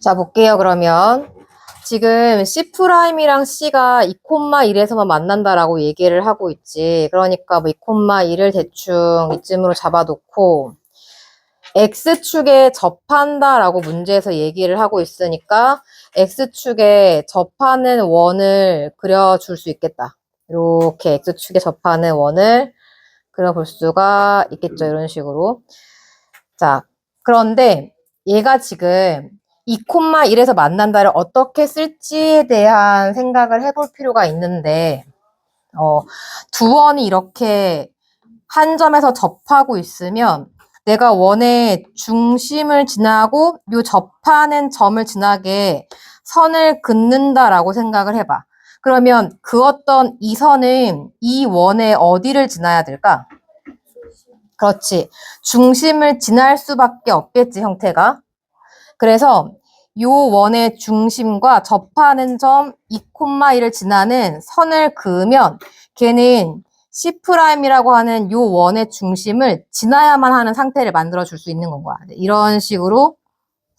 자, 볼게요, 그러면. 지금 C'이랑 C가 2,1에서만 만난다라고 얘기를 하고 있지. 그러니까 뭐 2,1을 대충 이쯤으로 잡아놓고 X축에 접한다라고 문제에서 얘기를 하고 있으니까 X축에 접하는 원을 그려줄 수 있겠다. 이렇게 X축에 접하는 원을 그려볼 수가 있겠죠. 이런 식으로. 자, 그런데 얘가 지금 2,1에서 만난다를 어떻게 쓸지에 대한 생각을 해볼 필요가 있는데, 두 원이 이렇게 한 점에서 접하고 있으면 내가 원의 중심을 지나고 요 접하는 점을 지나게 선을 긋는다라고 생각을 해봐. 그러면 그 어떤 이 선은 이 원의 어디를 지나야 될까? 그렇지. 중심을 지날 수밖에 없겠지, 형태가. 그래서 요 원의 중심과 접하는 점 2,1을 지나는 선을 그으면 걔는 C'이라고 하는 요 원의 중심을 지나야만 하는 상태를 만들어 줄 수 있는 건 거야. 이런 식으로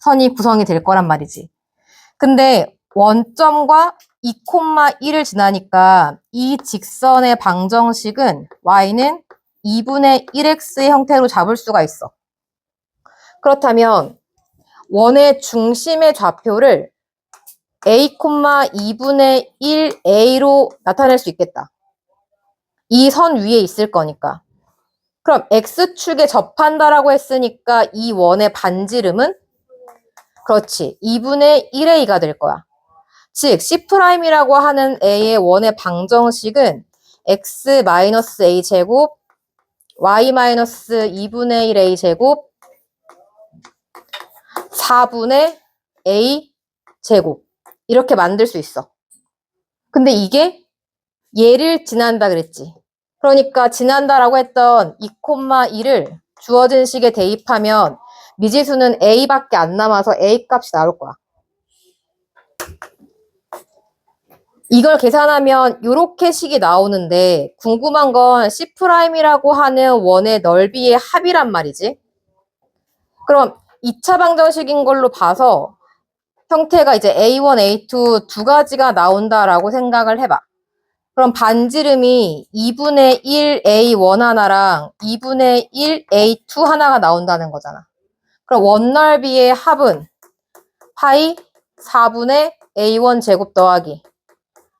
선이 구성이 될 거란 말이지. 근데 원점과 2,1을 지나니까 이 직선의 방정식은 y는 2분의 1x의 형태로 잡을 수가 있어. 그렇다면 원의 중심의 좌표를 a, 2분의 1a로 나타낼 수 있겠다. 이 선 위에 있을 거니까. 그럼 x축에 접한다라고 했으니까 이 원의 반지름은? 그렇지. 2분의 1a가 될 거야. 즉 C'이라고 하는 a의 원의 방정식은 x-a 제곱 y-2분의 1a 제곱 4분의 a 제곱 이렇게 만들 수 있어. 근데 이게 얘를 지난다 그랬지. 그러니까 지난다라고 했던 2,1을 주어진 식에 대입하면 미지수는 a밖에 안 남아서 a 값이 나올 거야. 이걸 계산하면 이렇게 식이 나오는데 궁금한 건 C'이라고 하는 원의 넓이의 합이란 말이지. 그럼 2차 방정식인 걸로 봐서 형태가 이제 A1, A2 두 가지가 나온다라고 생각을 해봐. 그럼 반지름이 2분의 1 A1 하나랑 2분의 1 A2 하나가 나온다는 거잖아. 그럼 원넓이의 합은 파이 4분의 A1 제곱 더하기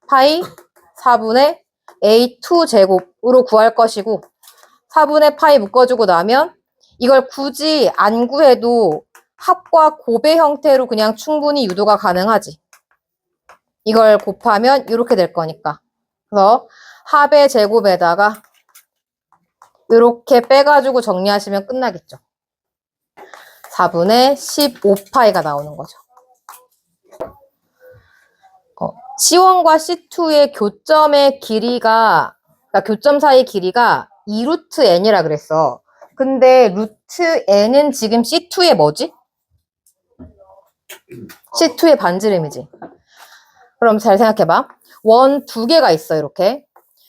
파이 4분의 A2 제곱으로 구할 것이고 4분의 파이 묶어주고 나면 이걸 굳이 안 구해도 합과 곱의 형태로 그냥 충분히 유도가 가능하지. 이걸 곱하면 이렇게 될 거니까. 그래서 합의 제곱에다가 이렇게 빼가지고 정리하시면 끝나겠죠. 4분의 15파이가 나오는 거죠. C1과 C2의 교점의 길이가, 그러니까 교점 사이 길이가 2루트 n이라 그랬어. 근데 루트 n은 지금 C2의 뭐지? C2의 반지름이지. 그럼 잘 생각해봐. 원 두 개가 있어, 이렇게.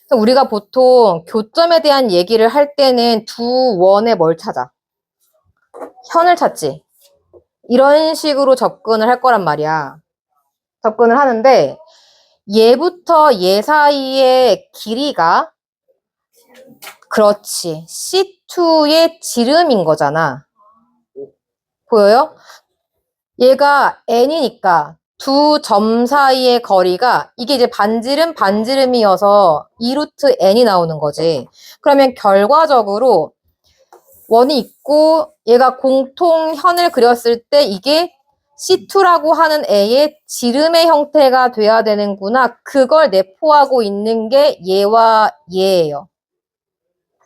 그래서 우리가 보통 교점에 대한 얘기를 할 때는 두 원에 뭘 찾아? 현을 찾지. 이런 식으로 접근을 할 거란 말이야. 접근을 하는데 얘부터 얘 사이의 길이가 그렇지. C2의 지름인 거잖아. 보여요? 얘가 n이니까 두 점 사이의 거리가 이게 이제 반지름이어서 2루트 n이 나오는 거지. 그러면 결과적으로 원이 있고 얘가 공통현을 그렸을 때 이게 C2라고 하는 애의 지름의 형태가 돼야 되는구나. 그걸 내포하고 있는 게 얘와 얘예요.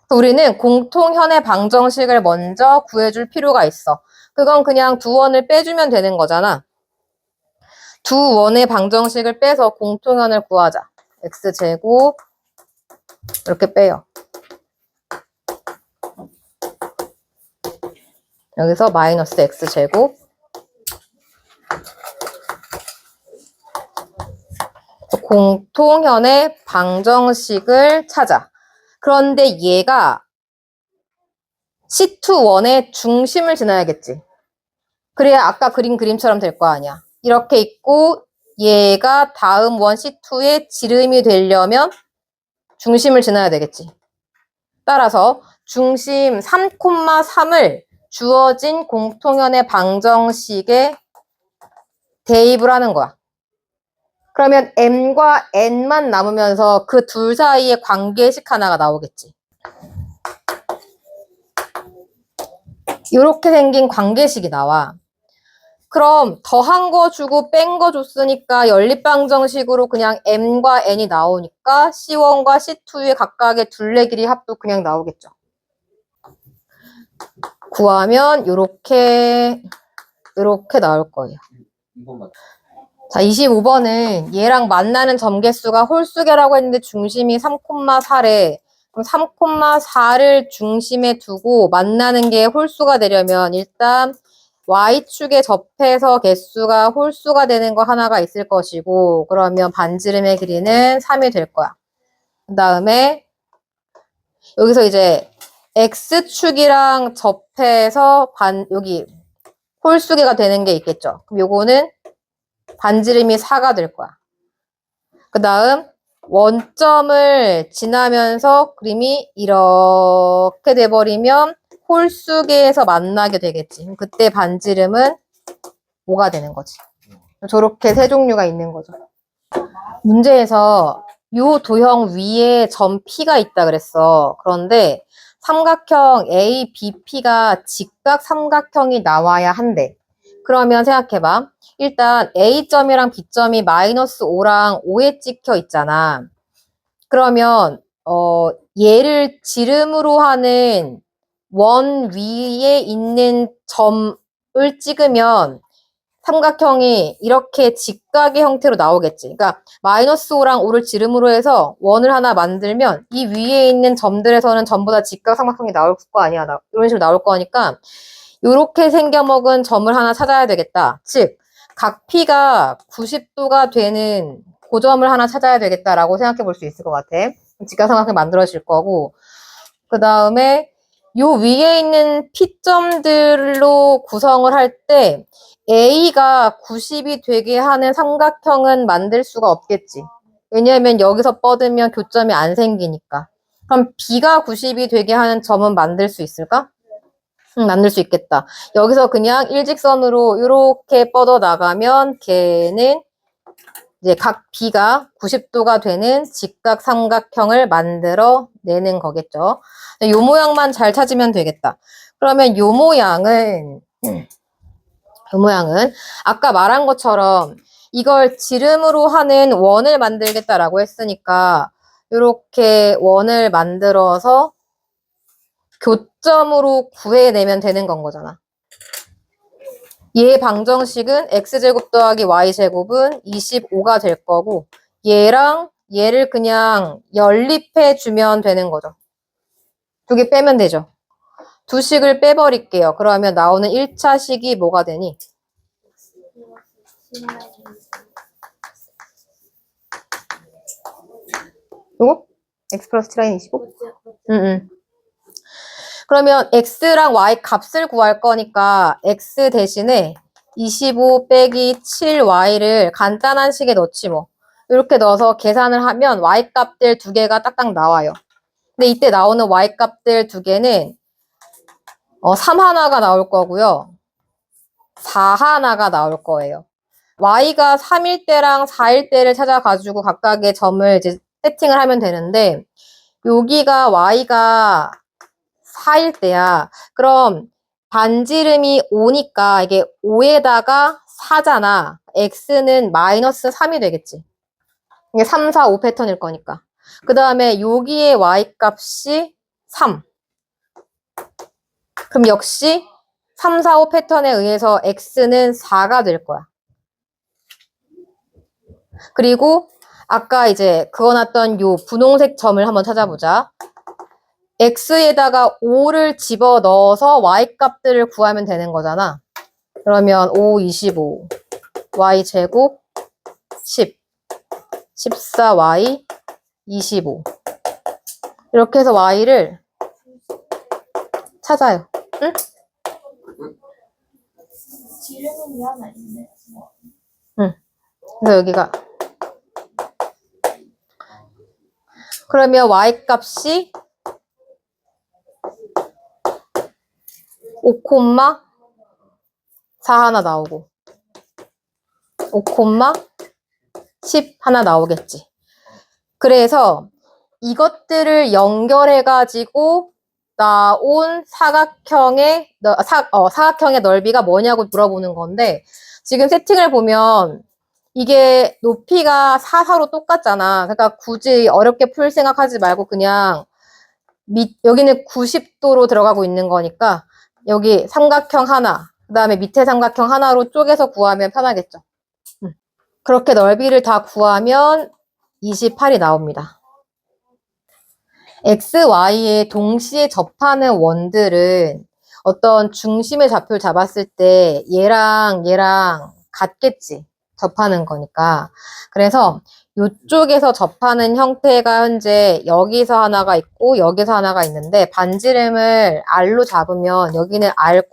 우리는 공통현의 방정식을 먼저 구해줄 필요가 있어. 그건 그냥 두 원을 빼주면 되는 거잖아. 두 원의 방정식을 빼서 공통현을 구하자. x제곱 이렇게 빼요. 여기서 마이너스 x제곱 공통현의 방정식을 찾아. 그런데 얘가 C2원의 중심을 지나야겠지. 그래야 아까 그린 그림처럼 될 거 아니야. 이렇게 있고 얘가 다음 원 C2의 지름이 되려면 중심을 지나야 되겠지. 따라서 중심 3,3을 주어진 공통연의 방정식에 대입을 하는 거야. 그러면 m과 n만 남으면서 그 둘 사이의 관계식 하나가 나오겠지. 이렇게 생긴 관계식이 나와. 그럼 더한 거 주고 뺀 거 줬으니까 연립방정식으로 그냥 m과 n이 나오니까 C1과 C2의 각각의 둘레 길이 합도 그냥 나오겠죠. 구하면 이렇게 나올 거예요. 자, 25번은 얘랑 만나는 점개수가 홀수계라고 했는데 중심이 3,4래. 그럼 3,4를 중심에 두고 만나는 게 홀수가 되려면 일단 Y축에 접해서 개수가 홀수가 되는 거 하나가 있을 것이고, 그러면 반지름의 길이는 3이 될 거야. 그 다음에 여기서 이제 X축이랑 접해서 여기 홀수계가 되는 게 있겠죠. 그럼 요거는 반지름이 4가 될 거야. 그 다음 원점을 지나면서 그림이 이렇게 돼버리면 홀수계에서 만나게 되겠지. 그때 반지름은 5가 되는 거지. 저렇게 세 종류가 있는 거죠. 문제에서 요 도형 위에 점 P가 있다 그랬어. 그런데 삼각형 ABP가 직각 삼각형이 나와야 한대. 그러면 생각해봐. 일단 A점이랑 B점이 마이너스 5랑 5에 찍혀 있잖아. 그러면 얘를 지름으로 하는 원 위에 있는 점을 찍으면 삼각형이 이렇게 직각의 형태로 나오겠지. 그러니까 마이너스 5랑 5를 지름으로 해서 원을 하나 만들면 이 위에 있는 점들에서는 전부 다 직각 삼각형이 나올 거 아니야. 이런 식으로 나올 거니까 이렇게 생겨먹은 점을 하나 찾아야 되겠다. 즉, 각 P가 90도가 되는 고점을 하나 찾아야 되겠다라고 생각해 볼 수 있을 것 같아. 직각 삼각형이 만들어질 거고, 그 다음에 요 위에 있는 P점들로 구성을 할 때 A가 90이 되게 하는 삼각형은 만들 수가 없겠지. 왜냐하면 여기서 뻗으면 교점이 안 생기니까. 그럼 B가 90이 되게 하는 점은 만들 수 있을까? 만들 수 있겠다. 여기서 그냥 일직선으로 이렇게 뻗어 나가면 걔는 이제 각 B가 90도가 되는 직각 삼각형을 만들어 내는 거겠죠. 요 모양만 잘 찾으면 되겠다. 그러면 요 모양은 아까 말한 것처럼 이걸 지름으로 하는 원을 만들겠다라고 했으니까 이렇게 원을 만들어서 교점으로 구해내면 되는 건 거잖아. 얘 방정식은 x제곱 더하기 y제곱은 25가 될 거고 얘랑 얘를 그냥 연립해 주면 되는 거죠. 두 개 빼면 되죠. 두 식을 빼버릴게요. 그러면 나오는 1차 식이 뭐가 되니? 요거? x 플러스 t라인 25? 응. 그러면 x랑 y 값을 구할 거니까 x 대신에 25 빼기 7y를 간단한 식에 넣지 뭐. 이렇게 넣어서 계산을 하면 y 값들 두 개가 딱딱 나와요. 근데 이때 나오는 y 값들 두 개는 3 하나가 나올 거고요. 4 하나가 나올 거예요. y가 3일 때랑 4일 때를 찾아가지고 각각의 점을 이제 세팅을 하면 되는데 여기가 y가 4일 때야. 그럼 반지름이 5니까 이게 5에다가 4잖아. x는 마이너스 3이 되겠지. 이게 3, 4, 5 패턴일 거니까. 그 다음에 여기에 y 값이 3. 그럼 역시 3, 4, 5 패턴에 의해서 x는 4가 될 거야. 그리고 아까 이제 그어놨던 요 분홍색 점을 한번 찾아보자. x에다가 5를 집어넣어서 y값들을 구하면 되는 거잖아. 그러면 5, 25, y제곱 10, 14y, 25 이렇게 해서 y를 찾아요. 응? 지름이 하나 있네. 그래서 여기가 그러면 y 값이 5,4 하나 나오고 5,10 하나 나오겠지. 그래서 이것들을 연결해가지고 나온 사각형의 넓이가 뭐냐고 물어보는 건데 지금 세팅을 보면 이게 높이가 4, 4로 똑같잖아. 그러니까 굳이 어렵게 풀 생각하지 말고 그냥 여기는 90도로 들어가고 있는 거니까 여기 삼각형 하나, 그 다음에 밑에 삼각형 하나로 쪼개서 구하면 편하겠죠. 그렇게 넓이를 다 구하면 28이 나옵니다. x, y에 동시에 접하는 원들은 어떤 중심의 좌표를 잡았을 때 얘랑 같겠지. 접하는 거니까. 그래서 이쪽에서 접하는 형태가 현재 여기서 하나가 있고 여기서 하나가 있는데 반지름을 R로 잡으면 여기는 R,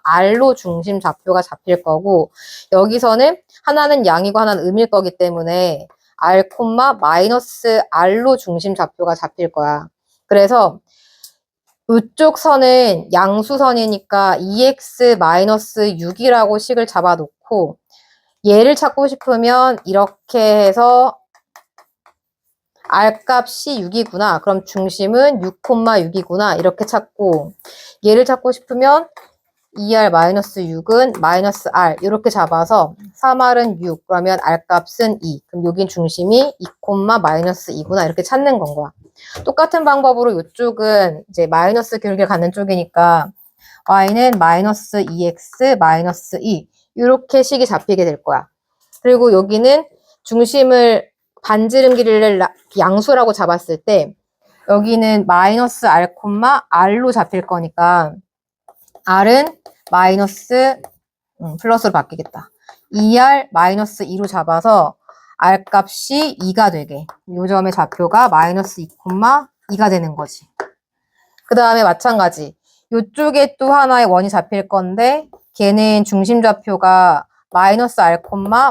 R로 중심 좌표가 잡힐 거고 여기서는 하나는 양이고 하나는 음일 거기 때문에 R, 마이너스 R로 중심 좌표가 잡힐 거야. 그래서 이쪽 선은 양수선이니까 2x-6이라고 식을 잡아놓고 얘를 찾고 싶으면 이렇게 해서 R 값이 6이구나. 그럼 중심은 6,6이구나. 이렇게 찾고 얘를 찾고 싶으면 2R-6은 마이너스 R 이렇게 잡아서 3R은 6 그러면 R 값은 2. 그럼 여긴 중심이 2,-2구나. 이렇게 찾는 건 거야. 똑같은 방법으로 이쪽은 이제 마이너스 기울기를 갖는 쪽이니까 Y는 마이너스 2X 마이너스 2 이렇게 식이 잡히게 될 거야. 그리고 여기는 중심을 반지름 길이를 양수라고 잡았을 때 여기는 마이너스 R, R로 잡힐 거니까 R은 마이너스 플러스로 바뀌겠다. 2R 마이너스 2로 잡아서 R 값이 2가 되게 이 점의 좌표가 마이너스 2,2가 되는 거지. 그 다음에 마찬가지 이쪽에 또 하나의 원이 잡힐 건데 걔는 중심 좌표가 마이너스 R,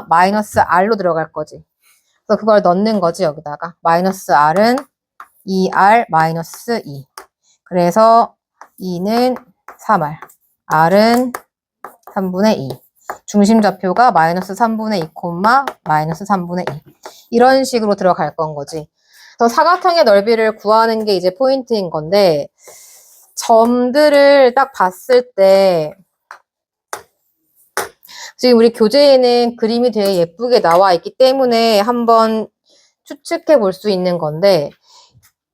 마이너스 R로 들어갈 거지. 그래서 그걸 넣는 거지 여기다가. 마이너스 R은 2R 마이너스 2. 그래서 2는 3R. R은 3분의 2. 중심 좌표가 마이너스 3분의 2, 마이너스 3분의 2. 이런 식으로 들어갈 건 거지. 그래서 사각형의 넓이를 구하는 게 이제 포인트인 건데 점들을 딱 봤을 때 지금 우리 교재에는 그림이 되게 예쁘게 나와 있기 때문에 한번 추측해 볼 수 있는 건데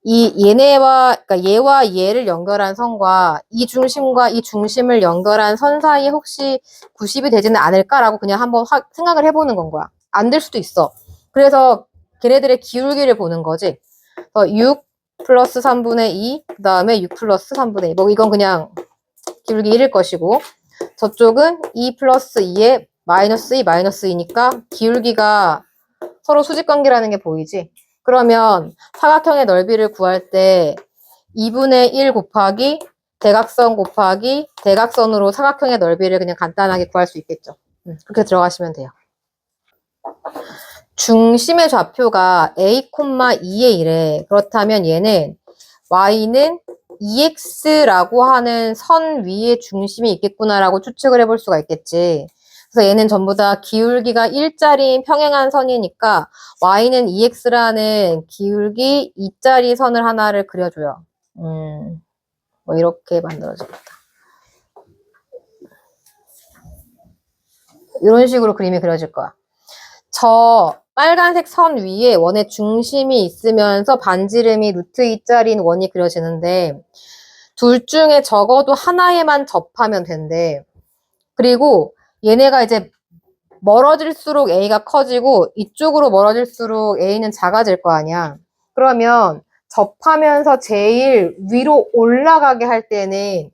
그러니까 얘와 얘를 연결한 선과 이 중심과 이 중심을 연결한 선 사이에 혹시 90이 되지는 않을까라고 그냥 한번 생각을 해보는 건 거야. 안 될 수도 있어. 그래서 걔네들의 기울기를 보는 거지. 6 플러스 3분의 2, 그 다음에 6 플러스 3분의 2. 뭐 이건 그냥 기울기 1일 것이고 저쪽은 2 플러스 2에 마이너스 2, 마이너스 2니까 기울기가 서로 수직관계라는 게 보이지? 그러면 사각형의 넓이를 구할 때 2분의 1 곱하기 대각선 곱하기 대각선으로 사각형의 넓이를 그냥 간단하게 구할 수 있겠죠. 그렇게 들어가시면 돼요. 중심의 좌표가 a, 2에 1에 그렇다면 얘는 y는 2x라고 하는 선 위에 중심이 있겠구나라고 추측을 해볼 수가 있겠지. 그래서 얘는 전부 다 기울기가 1짜리인 평행한 선이니까 y는 2x라는 기울기 2짜리 선을 하나를 그려줘요. 뭐 이렇게 만들어집니다. 이런 식으로 그림이 그려질 거야. 저 빨간색 선 위에 원의 중심이 있으면서 반지름이 루트 2짜리인 원이 그려지는데 둘 중에 적어도 하나에만 접하면 된대. 그리고 얘네가 이제 멀어질수록 A가 커지고 이쪽으로 멀어질수록 A는 작아질 거 아니야. 그러면 접하면서 제일 위로 올라가게 할 때는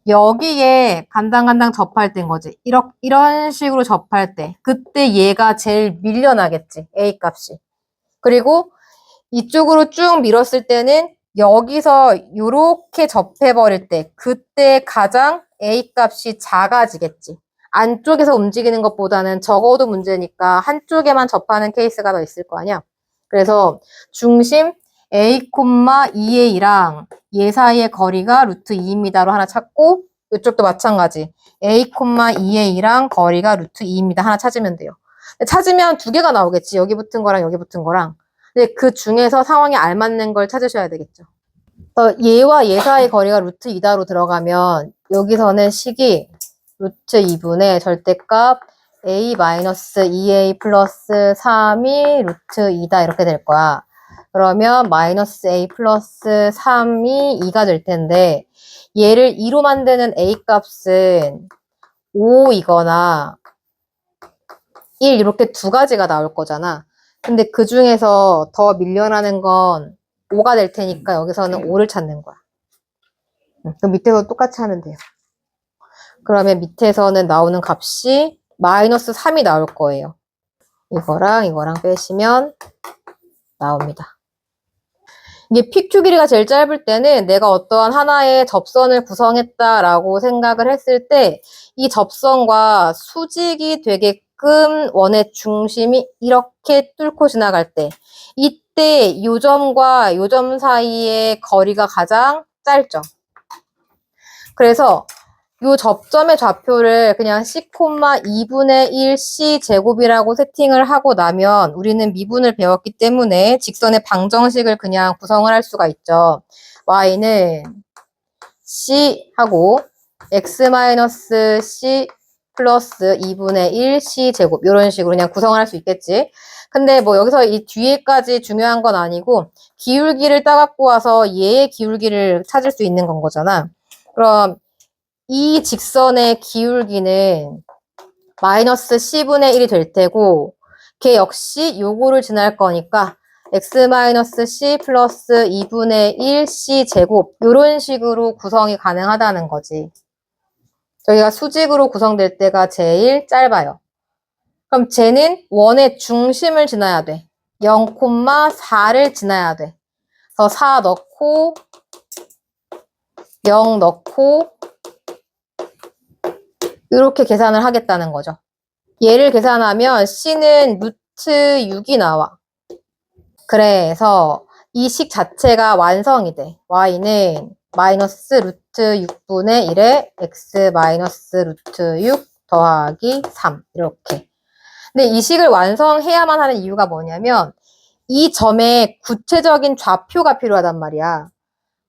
여기에 간당간당 접할 때인 거지. 이런 식으로 접할 때. 그때 얘가 제일 밀려나겠지. A 값이. 그리고 이쪽으로 쭉 밀었을 때는 여기서 이렇게 접해버릴 때 그때 가장 A 값이 작아지겠지. 안쪽에서 움직이는 것보다는 적어도 문제니까 한쪽에만 접하는 케이스가 더 있을 거 아니야. 그래서 중심 A, 2A랑 얘 사이의 거리가 루트 2입니다로 하나 찾고 이쪽도 마찬가지. A, 2A랑 거리가 루트 2입니다. 하나 찾으면 돼요. 찾으면 두 개가 나오겠지. 여기 붙은 거랑 여기 붙은 거랑. 근데 그 중에서 상황에 알맞는 걸 찾으셔야 되겠죠. 얘와 얘 사이 거리가 루트 2다로 들어가면 여기서는 식이 루트 2분의 절대값 a-2a 플러스 3이 루트 2다 이렇게 될 거야. 그러면 마이너스 a 플러스 3이 2가 될 텐데 얘를 2로 만드는 a 값은 5이거나 1 이렇게 두 가지가 나올 거잖아. 근데 그 중에서 더 밀려나는 건 5가 될 테니까 여기서는 5를 찾는 거야. 그럼 밑에서 똑같이 하면 돼요. 그러면 밑에서는 나오는 값이 마이너스 3이 나올 거예요. 이거랑 빼시면 나옵니다. 이게 PQ 길이가 제일 짧을 때는 내가 어떠한 하나의 접선을 구성했다라고 생각을 했을 때 이 접선과 수직이 되게끔 원의 중심이 이렇게 뚫고 지나갈 때 이때 요 점과 요 점 사이의 거리가 가장 짧죠. 그래서 요 접점의 좌표를 그냥 C,2분의 1 C 제곱이라고 세팅을 하고 나면 우리는 미분을 배웠기 때문에 직선의 방정식을 그냥 구성을 할 수가 있죠. Y는 C 하고 X-C 플러스 2분의 1 C 제곱 이런 식으로 그냥 구성을 할 수 있겠지. 근데 뭐 여기서 이 뒤에까지 중요한 건 아니고 기울기를 따갖고 와서 얘의 기울기를 찾을 수 있는 건 거잖아. 그럼 이 직선의 기울기는 마이너스 C분의 1이 될 테고 걔 역시 요거를 지날 거니까 X-C 플러스 2분의 1 C 제곱 이런 식으로 구성이 가능하다는 거지. 저희가 수직으로 구성될 때가 제일 짧아요. 그럼 쟤는 원의 중심을 지나야 돼. 0,4를 지나야 돼. 그래서 4 넣고 0 넣고 이렇게 계산을 하겠다는 거죠. 얘를 계산하면 C는 루트 6이 나와. 그래서 이 식 자체가 완성이 돼. Y는 마이너스 루트 6분의 1에 X 마이너스 루트 6 더하기 3 이렇게. 근데 이 식을 완성해야만 하는 이유가 뭐냐면 이 점의 구체적인 좌표가 필요하단 말이야.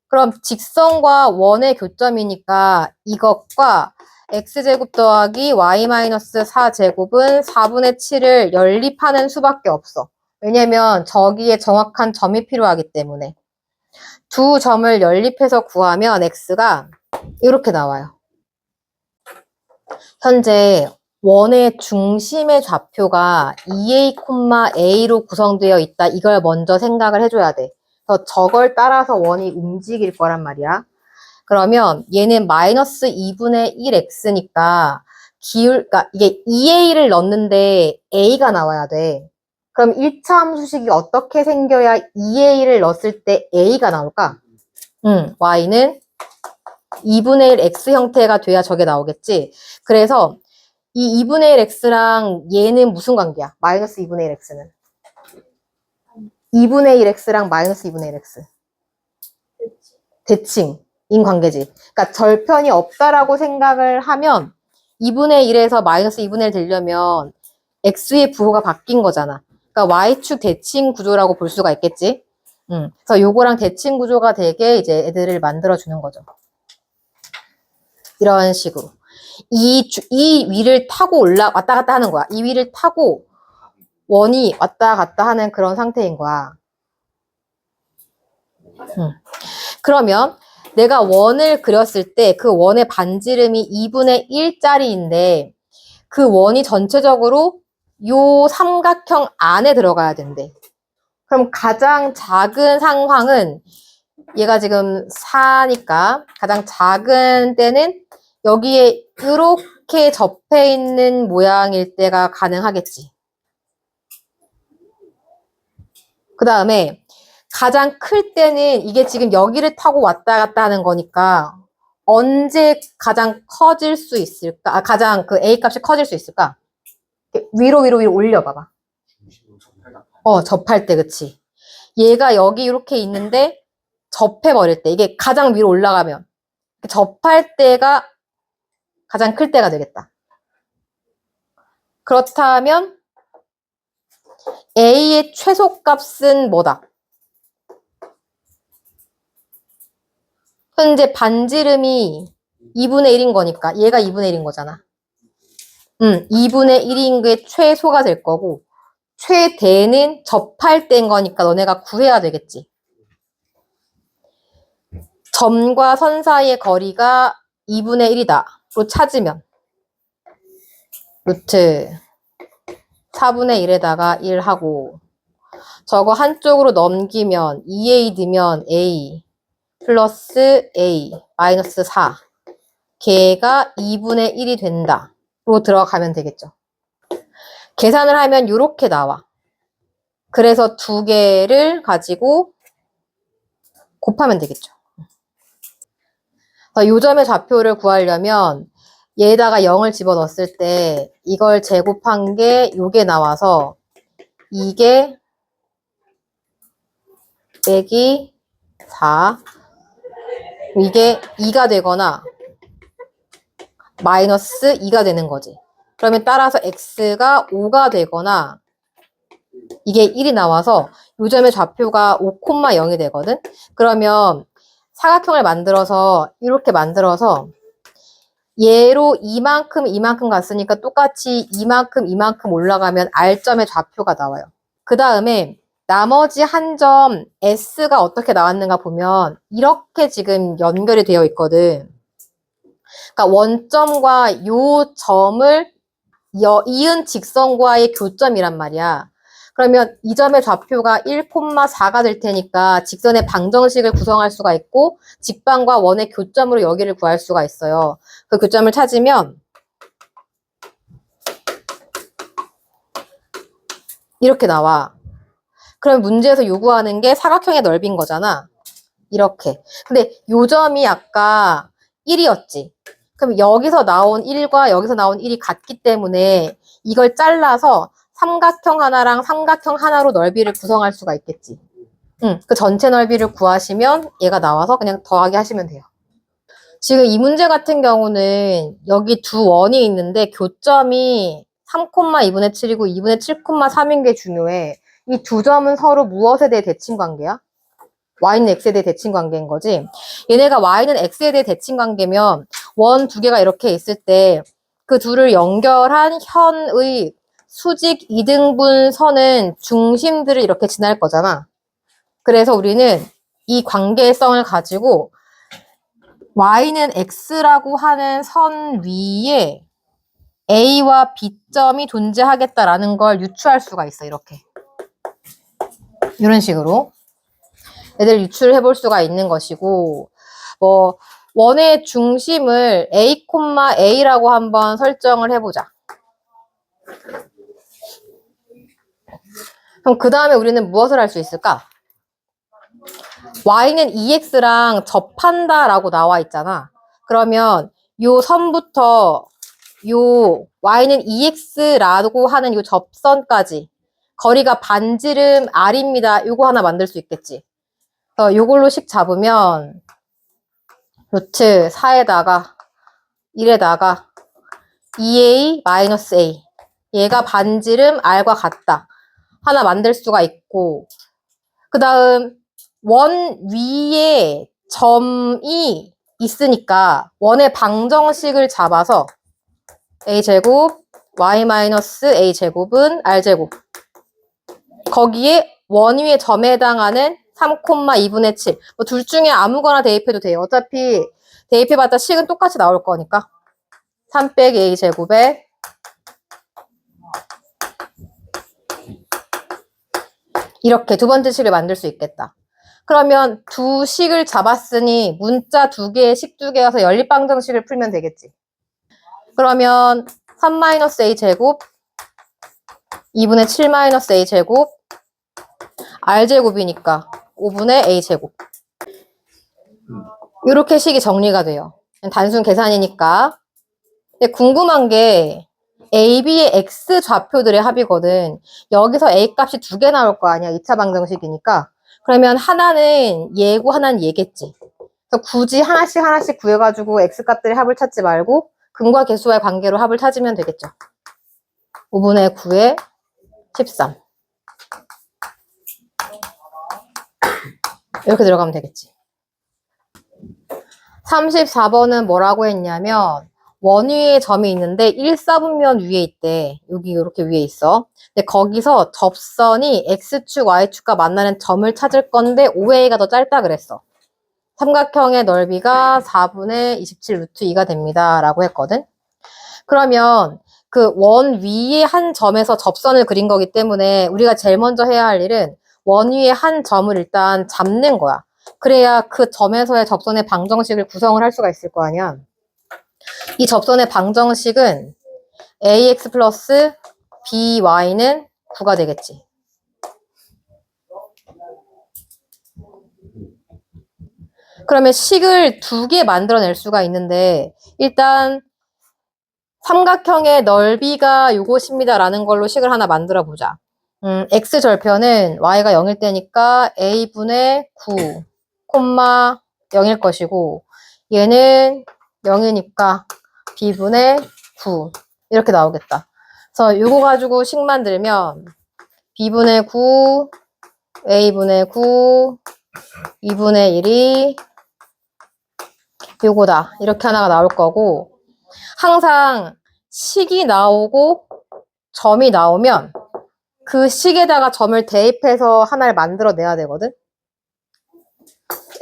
그럼 직선과 원의 교점이니까 이것과 x제곱 더하기 y-4제곱은 4분의 7을 연립하는 수밖에 없어. 왜냐면 저기에 정확한 점이 필요하기 때문에. 두 점을 연립해서 구하면 x가 이렇게 나와요. 현재 원의 중심의 좌표가 2a,a로 구성되어 있다. 이걸 먼저 생각을 해줘야 돼. 그래서 저걸 따라서 원이 움직일 거란 말이야. 그러면 얘는 마이너스 2분의 1x니까 그러니까 이게 2a를 넣는데 a가 나와야 돼. 그럼 1차 함수식이 어떻게 생겨야 2a를 넣었을 때 a가 나올까? y는 2분의 1 x 형태가 돼야 저게 나오겠지. 그래서 이 2분의 1 x랑 얘는 무슨 관계야? 마이너스 2분의 1 x는 2분의 1 x랑 마이너스 2분의 1 x 대칭인 관계지. 그러니까 절편이 없다라고 생각을 하면 2분의 1에서 마이너스 2분의 1 되려면 x의 부호가 바뀐 거잖아. 그러니까 y축 대칭 구조라고 볼 수가 있겠지. 그래서 요거랑 대칭 구조가 되게 이제 애들을 만들어 주는 거죠. 이런 식으로. 이 위를 타고 왔다 갔다 하는 거야. 이 위를 타고 원이 왔다 갔다 하는 그런 상태인 거야. 그러면 내가 원을 그렸을 때 그 원의 반지름이 2분의 1짜리인데 그 원이 전체적으로 요 삼각형 안에 들어가야 된대. 그럼 가장 작은 상황은 얘가 지금 4니까 가장 작은 때는 여기에 이렇게 접해 있는 모양일 때가 가능하겠지. 그 다음에 가장 클 때는 이게 지금 여기를 타고 왔다 갔다 하는 거니까 언제 가장 커질 수 있을까? 가장 그 A 값이 커질 수 있을까? 위로 올려봐봐. 접할 때, 그치? 얘가 여기 이렇게 있는데 접해버릴 때, 이게 가장 위로 올라가면 접할 때가 가장 클 때가 되겠다. 그렇다면 A의 최소값은 뭐다? 현재 반지름이 2분의 1인 거니까 얘가 2분의 1인 거잖아. 2분의 1인 게 최소가 될 거고 최대는 접할 때인 거니까 너네가 구해야 되겠지. 점과 선 사이의 거리가 2분의 1이다. 로 찾으면 루트 4분의 1에다가 1하고 저거 한쪽으로 넘기면 2a 넣으면 a 플러스 a 마이너스 4 걔가 2분의 1이 된다. 로 들어가면 되겠죠. 계산을 하면 이렇게 나와. 그래서 두 개를 가지고 곱하면 되겠죠. 요점의 좌표를 구하려면 얘에다가 0을 집어넣었을 때 이걸 제곱한 게 요게 나와서 이게 빼기 4 이게 2가 되거나 마이너스 2가 되는 거지. 그러면 따라서 x가 5가 되거나 이게 1이 나와서 요점의 좌표가 5,0이 되거든. 그러면 사각형을 만들어서 이렇게 만들어서 얘로 이만큼 갔으니까 똑같이 이만큼 올라가면 R점의 좌표가 나와요. 그 다음에 나머지 한 점 S가 어떻게 나왔는가 보면 이렇게 지금 연결이 되어 있거든. 그러니까 원점과 요 점을 이은 직선과의 교점이란 말이야. 그러면 이 점의 좌표가 1,4가 될 테니까 직선의 방정식을 구성할 수가 있고 직방과 원의 교점으로 여기를 구할 수가 있어요. 그 교점을 찾으면 이렇게 나와. 그럼 문제에서 요구하는 게 사각형의 넓이인 거잖아. 이렇게. 근데 요 점이 아까 1이었지. 그럼 여기서 나온 1과 여기서 나온 1이 같기 때문에 이걸 잘라서 삼각형 하나랑 삼각형 하나로 넓이를 구성할 수가 있겠지. 그 전체 넓이를 구하시면 얘가 나와서 그냥 더하기 하시면 돼요. 지금 이 문제 같은 경우는 여기 두 원이 있는데 교점이 3,2분의 7이고 2분의 7,3인 게 중요해. 이 두 점은 서로 무엇에 대해 대칭 관계야? y는 x에 대해 대칭 관계인 거지. 얘네가 y는 x에 대해 대칭 관계면 원 두 개가 이렇게 있을 때 그 둘을 연결한 현의 수직 이등분 선은 중심들을 이렇게 지날 거잖아. 그래서 우리는 이 관계성을 가지고 y는 x라고 하는 선 위에 a와 b점이 존재하겠다라는 걸 유추할 수가 있어. 이렇게. 이런 식으로. 애들 유추를 해볼 수가 있는 것이고 원의 중심을 a, a라고 한번 설정을 해보자. 그럼 그 다음에 우리는 무엇을 할 수 있을까? y는 2x랑 접한다라고 나와 있잖아. 그러면 요 선부터 요 y는 2x라고 하는 요 접선까지 거리가 반지름 r입니다. 요거 하나 만들 수 있겠지. 요걸로 식 잡으면 루트 4에다가 1에다가 2a 마이너스 a 얘가 반지름 r과 같다. 하나 만들 수가 있고 그 다음 원 위에 점이 있으니까 원의 방정식을 잡아서 a제곱 y 마이너스 a제곱은 r제곱 거기에 원 위에 점에 해당하는 3,2분의 7 둘 중에 아무거나 대입해도 돼요. 어차피 대입해봤자 식은 똑같이 나올 거니까 3 빼기 a제곱에 이렇게 두 번째 식을 만들 수 있겠다. 그러면 두 식을 잡았으니 문자 두 개에 식 두 개여서 연립방정식을 풀면 되겠지. 그러면 3-a제곱 2분의 7-a제곱 r제곱이니까 5분의 a제곱 이렇게 식이 정리가 돼요. 단순 계산이니까. 근데 궁금한 게 A, B의 X 좌표들의 합이거든. 여기서 A 값이 두 개 나올 거 아니야. 2차 방정식이니까. 그러면 하나는 얘고 하나는 얘겠지. 그래서 굳이 하나씩 구해가지고 X 값들의 합을 찾지 말고 근과 계수와의 관계로 합을 찾으면 되겠죠. 5분의 9에 13. 이렇게 들어가면 되겠지. 34번은 뭐라고 했냐면 원위에 점이 있는데 1, 4분면 위에 있대. 여기 이렇게 위에 있어. 근데 거기서 접선이 X축, Y축과 만나는 점을 찾을 건데 OA가 더 짧다 그랬어. 삼각형의 넓이가 4분의 27 루트 2가 됩니다. 라고 했거든. 그러면 그 원 위에 한 점에서 접선을 그린 거기 때문에 우리가 제일 먼저 해야 할 일은 원 위에 한 점을 일단 잡는 거야. 그래야 그 점에서의 접선의 방정식을 구성을 할 수가 있을 거 아니야. 이 접선의 방정식은 ax 플러스 by는 9가 되겠지. 그러면 식을 두 개 만들어낼 수가 있는데 일단 삼각형의 넓이가 요것입니다라는 걸로 식을 하나 만들어 보자. x절편은 y가 0일 때니까 a분의 9, 0일 것이고 얘는 0이니까 b분의 9 이렇게 나오겠다. 그래서 요거 가지고 식 만들면 b분의 9, a분의 9, 2분의 1이 요거다. 이렇게 하나가 나올 거고 항상 식이 나오고 점이 나오면 그 식에다가 점을 대입해서 하나를 만들어내야 되거든.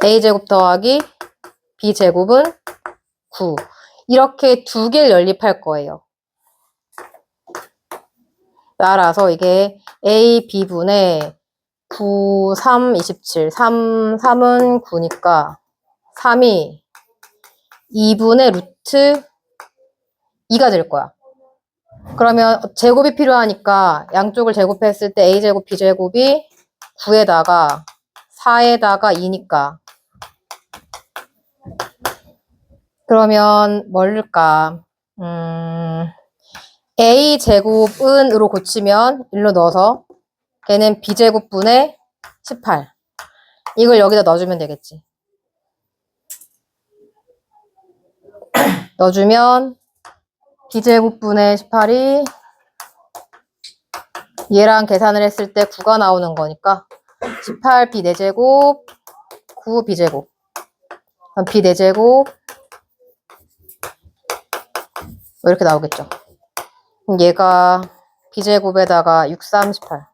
a제곱 더하기 b제곱은 9. 이렇게 두 개를 연립할 거예요. 따라서 이게 a, b분의 9, 3, 27. 3, 3은 9니까 3이 2분의 루트 2가 될 거야. 그러면 제곱이 필요하니까 양쪽을 제곱했을 때 a제곱, b제곱이 9에다가 4에다가 2니까 그러면 뭘까? a제곱은으로 고치면 1로 넣어서 걔는 b제곱분의 18 이걸 여기다 넣어주면 되겠지. 넣어주면 b제곱분의 18이 얘랑 계산을 했을 때 9가 나오는 거니까 18 b 4제곱 9 b제곱 그럼 b 4제곱 뭐 이렇게 나오겠죠. 그럼 얘가 b제곱에다가 6, 3, 18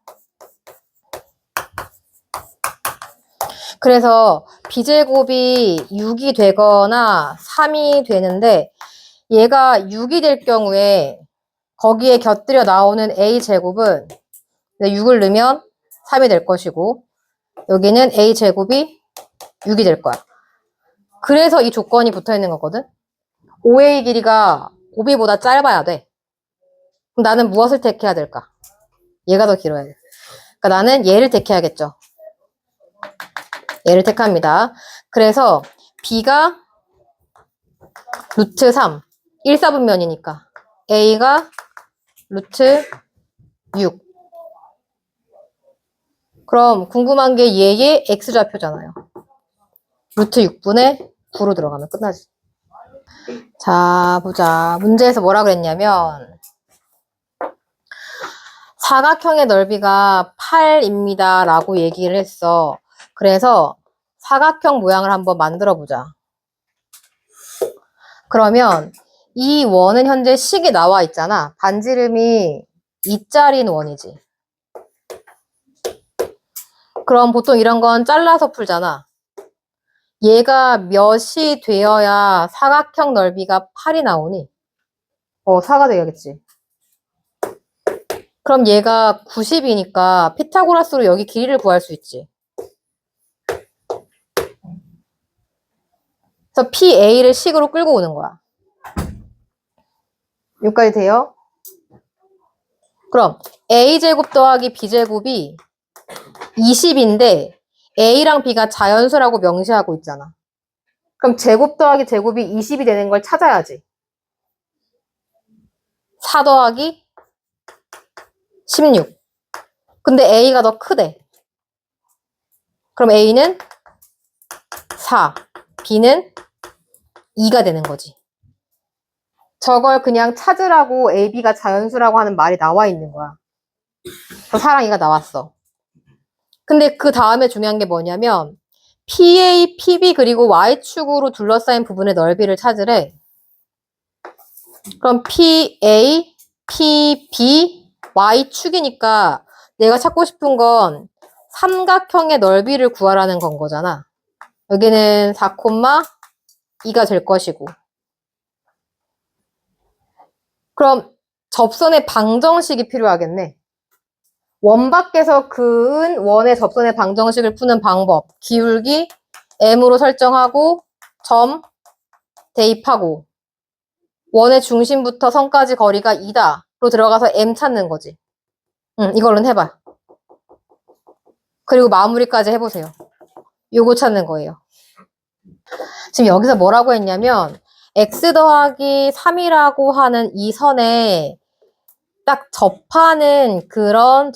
그래서 b제곱이 6이 되거나 3이 되는데 얘가 6이 될 경우에 거기에 곁들여 나오는 a제곱은 6을 넣으면 3이 될 것이고 여기는 a제곱이 6이 될 거야. 그래서 이 조건이 붙어 있는 거거든. OA 길이가 OB보다 짧아야 돼. 그럼 나는 무엇을 택해야 될까? 얘가 더 길어야 돼. 그러니까 나는 얘를 택해야겠죠. 얘를 택합니다. 그래서 B가 루트 3, 1, 4분면이니까 A가 루트 6. 그럼 궁금한 게 얘의 X좌표잖아요. 루트 6분의 9로 들어가면 끝나지. 자, 보자. 문제에서 뭐라 그랬냐면 사각형의 넓이가 8입니다. 라고 얘기를 했어. 그래서 사각형 모양을 한번 만들어 보자. 그러면 이 원은 현재 식이 나와 있잖아. 반지름이 2짜리인 원이지. 그럼 보통 이런 건 잘라서 풀잖아. 얘가 몇이 되어야 사각형 넓이가 8이 나오니? 4가 되겠지. 그럼 얘가 90이니까 피타고라스로 여기 길이를 구할 수 있지. 그래서 PA를 식으로 끌고 오는 거야. 여기까지 돼요? 그럼 A제곱 더하기 B제곱이 20인데 A랑 B가 자연수라고 명시하고 있잖아. 그럼 제곱 더하기 제곱이 20이 되는 걸 찾아야지. 4 더하기 16. 근데 A가 더 크대. 그럼 A는 4, B는 2가 되는 거지. 저걸 그냥 찾으라고 A, B가 자연수라고 하는 말이 나와 있는 거야. 그래서 4랑 2가 나왔어. 근데 그 다음에 중요한 게 뭐냐면 PA, PB 그리고 Y축으로 둘러싸인 부분의 넓이를 찾으래. 그럼 PA, PB, Y축이니까 내가 찾고 싶은 건 삼각형의 넓이를 구하라는 건 거잖아. 여기는 4,2가 될 것이고. 그럼 접선의 방정식이 필요하겠네. 원 밖에서 그은 원의 접선의 방정식을 푸는 방법. 기울기 m으로 설정하고 점 대입하고 원의 중심부터 선까지 거리가 2다로 들어가서 m 찾는 거지. 이걸로는 해봐. 그리고 마무리까지 해보세요. 요거 찾는 거예요. 지금 여기서 뭐라고 했냐면 x 더하기 3이라고 하는 이 선에 딱 접하는 그런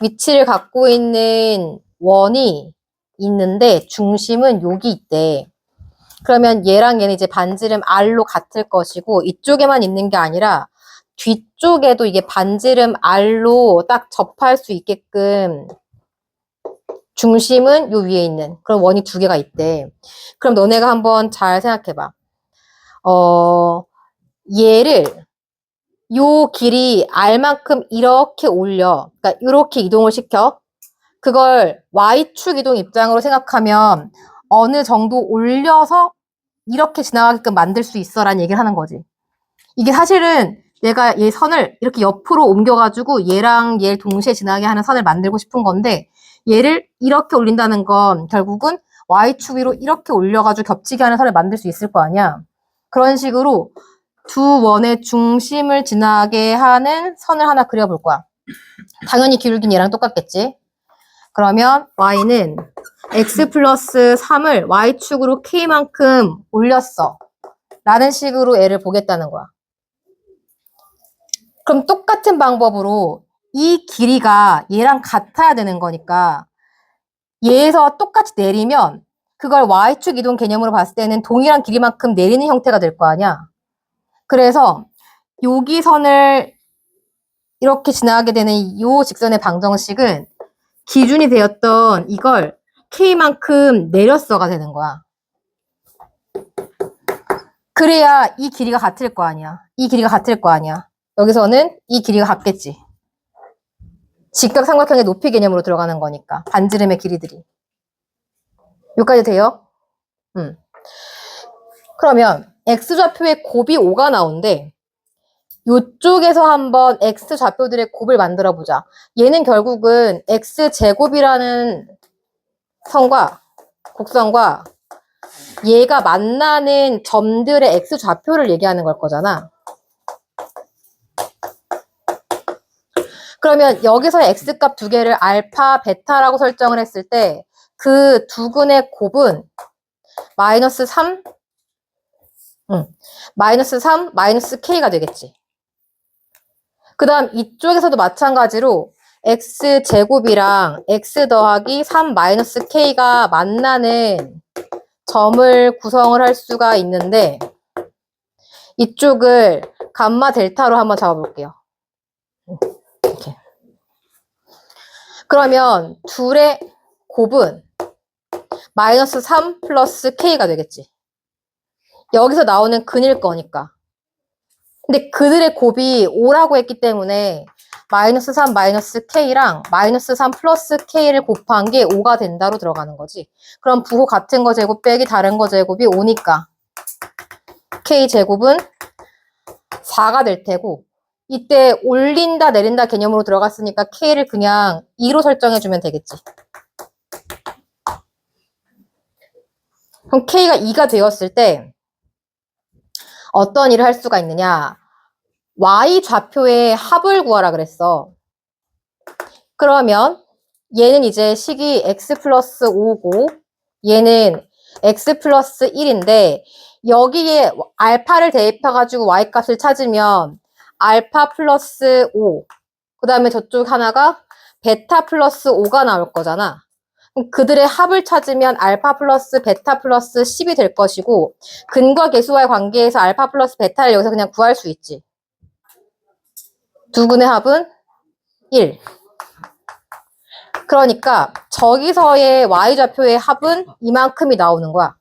위치를 갖고 있는 원이 있는데 중심은 여기 있대. 그러면 얘랑 얘는 이제 반지름 R로 같을 것이고 이쪽에만 있는 게 아니라 뒤쪽에도 이게 반지름 R로 딱 접할 수 있게끔 중심은 요 위에 있는 그런 원이 두 개가 있대. 그럼 너네가 한번 잘 생각해봐. 얘를 요 길이 R만큼 이렇게 올려. 그러니까 이렇게 이동을 시켜. 그걸 Y축 이동 입장으로 생각하면 어느 정도 올려서 이렇게 지나가게끔 만들 수 있어라는 얘기를 하는 거지. 이게 사실은 내가 얘 선을 이렇게 옆으로 옮겨가지고 얘랑 얘를 동시에 지나게 하는 선을 만들고 싶은 건데 얘를 이렇게 올린다는 건 결국은 Y축 위로 이렇게 올려가지고 겹치게 하는 선을 만들 수 있을 거 아니야. 그런 식으로 두 원의 중심을 지나게 하는 선을 하나 그려볼 거야. 당연히 기울기는 얘랑 똑같겠지. 그러면 y는 x 플러스 3을 y축으로 k만큼 올렸어. 라는 식으로 애를 보겠다는 거야. 그럼 똑같은 방법으로 이 길이가 얘랑 같아야 되는 거니까 얘에서 똑같이 내리면 그걸 y축 이동 개념으로 봤을 때는 동일한 길이만큼 내리는 형태가 될 거 아니야. 그래서 여기 선을 이렇게 지나가게 되는 이 직선의 방정식은 기준이 되었던 이걸 K만큼 내렸어가 되는 거야. 그래야 이 길이가 같을 거 아니야. 이 길이가 같을 거 아니야. 여기서는 이 길이가 같겠지. 직각삼각형의 높이 개념으로 들어가는 거니까. 반지름의 길이들이. 여기까지 돼요? 그러면 X좌표의 곱이 5가 나온대. 요쪽에서 한번 X좌표들의 곱을 만들어 보자. 얘는 결국은 X제곱이라는 선과 곡선과 얘가 만나는 점들의 X좌표를 얘기하는 걸 거잖아. 그러면 여기서의 X값 두 개를 알파, 베타라고 설정을 했을 때 그 두 근의 곱은 마이너스 3, 마이너스 K가 되겠지. 그 다음 이쪽에서도 마찬가지로 X제곱이랑 X 더하기 3 마이너스 K가 만나는 점을 구성을 할 수가 있는데 이쪽을 감마 델타로 한번 잡아볼게요. 이렇게. 그러면 둘의 곱은 마이너스 3 플러스 K가 되겠지. 여기서 나오는 근일 거니까. 근데 그들의 곱이 5라고 했기 때문에 마이너스 3 마이너스 K랑 마이너스 3 플러스 K를 곱한 게 5가 된다로 들어가는 거지. 그럼 부호 같은 거 제곱 빼기 다른 거 제곱이 5니까 K 제곱은 4가 될 테고 이때 올린다 내린다 개념으로 들어갔으니까 K를 그냥 2로 설정해주면 되겠지. 그럼 K가 2가 되었을 때 어떤 일을 할 수가 있느냐. Y 좌표의 합을 구하라 그랬어. 그러면 얘는 이제 식이 x 플러스 5고 얘는 x 플러스 1인데 여기에 알파를 대입해가지고 y 값을 찾으면 알파 플러스 5, 그 다음에 저쪽 하나가 베타 플러스 5가 나올 거잖아. 그럼 그들의 합을 찾으면 알파 플러스 베타 플러스 10이 될 것이고 근과 계수와의 관계에서 알파 플러스 베타를 여기서 그냥 구할 수 있지. 두 근의 합은 1. 그러니까 저기서의 y좌표의 합은 이만큼이 나오는 거야.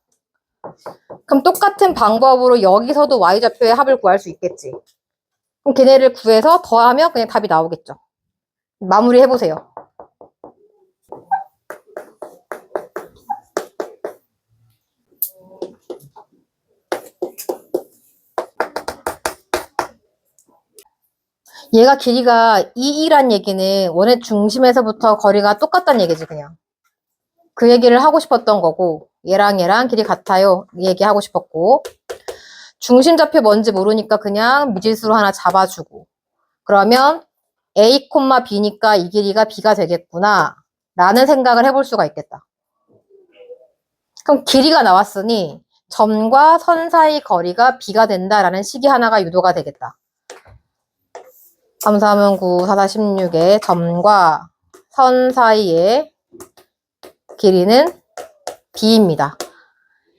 그럼 똑같은 방법으로 여기서도 y좌표의 합을 구할 수 있겠지. 그럼 걔네를 구해서 더하면 그냥 답이 나오겠죠. 마무리 해보세요. 얘가 길이가 2란 얘기는 원의 중심에서부터 거리가 똑같다는 얘기지, 그냥. 그 얘기를 하고 싶었던 거고, 얘랑 길이 같아요. 이 얘기 하고 싶었고, 중심좌표 뭔지 모르니까 그냥 미지수로 하나 잡아주고, 그러면 A, B니까 이 길이가 B가 되겠구나 라는 생각을 해볼 수가 있겠다. 그럼 길이가 나왔으니 점과 선 사이 거리가 B가 된다라는 식이 하나가 유도가 되겠다. 3, 3은 9, 4, 4, 16의 점과 선 사이의 길이는 B입니다.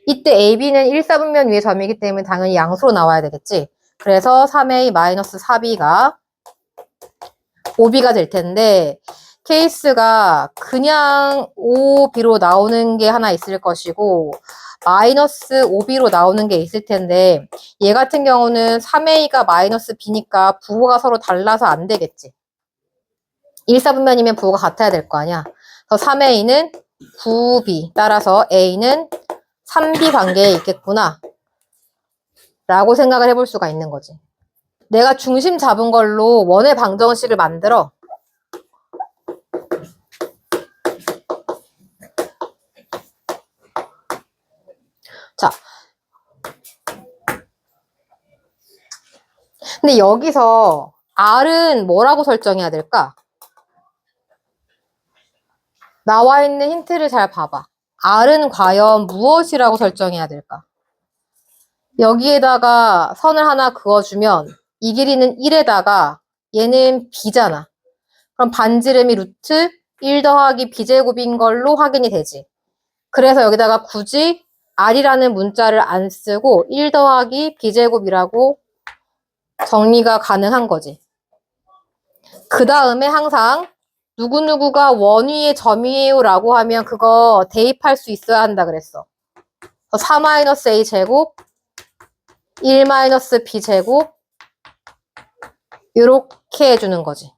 이때 AB는 1, 4분면 위의 점이기 때문에 당연히 양수로 나와야 되겠지. 그래서 3A-4B가 5B가 될 텐데 케이스가 그냥 5B로 나오는 게 하나 있을 것이고 마이너스 5B로 나오는 게 있을 텐데 얘 같은 경우는 3A가 마이너스 B니까 부호가 서로 달라서 안 되겠지. 1, 4분면이면 부호가 같아야 될 거 아니야. 그래서 3A는 9B 따라서 A는 3B 관계에 있겠구나 라고 생각을 해볼 수가 있는 거지. 내가 중심 잡은 걸로 원의 방정식을 만들어. 자, 근데 여기서 R은 뭐라고 설정해야 될까? 나와 있는 힌트를 잘 봐봐. R은 과연 무엇이라고 설정해야 될까? 여기에다가 선을 하나 그어주면 이 길이는 1에다가 얘는 B잖아. 그럼 반지름이 루트 1 더하기 B제곱인 걸로 확인이 되지. 그래서 여기다가 굳이 R이라는 문자를 안 쓰고 1 더하기 B제곱이라고 정리가 가능한 거지. 그 다음에 항상 누구누구가 원위의 점이에요 라고 하면 그거 대입할 수 있어야 한다 그랬어. 4-A 제곱 1-B 제곱 이렇게 해주는 거지.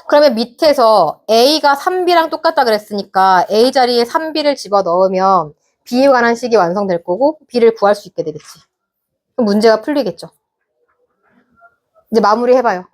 그러면 밑에서 A가 3B랑 똑같다 그랬으니까 A 자리에 3B를 집어넣으면 B에 관한 식이 완성될 거고 B를 구할 수 있게 되겠지. 그럼 문제가 풀리겠죠. 이제 마무리 해봐요.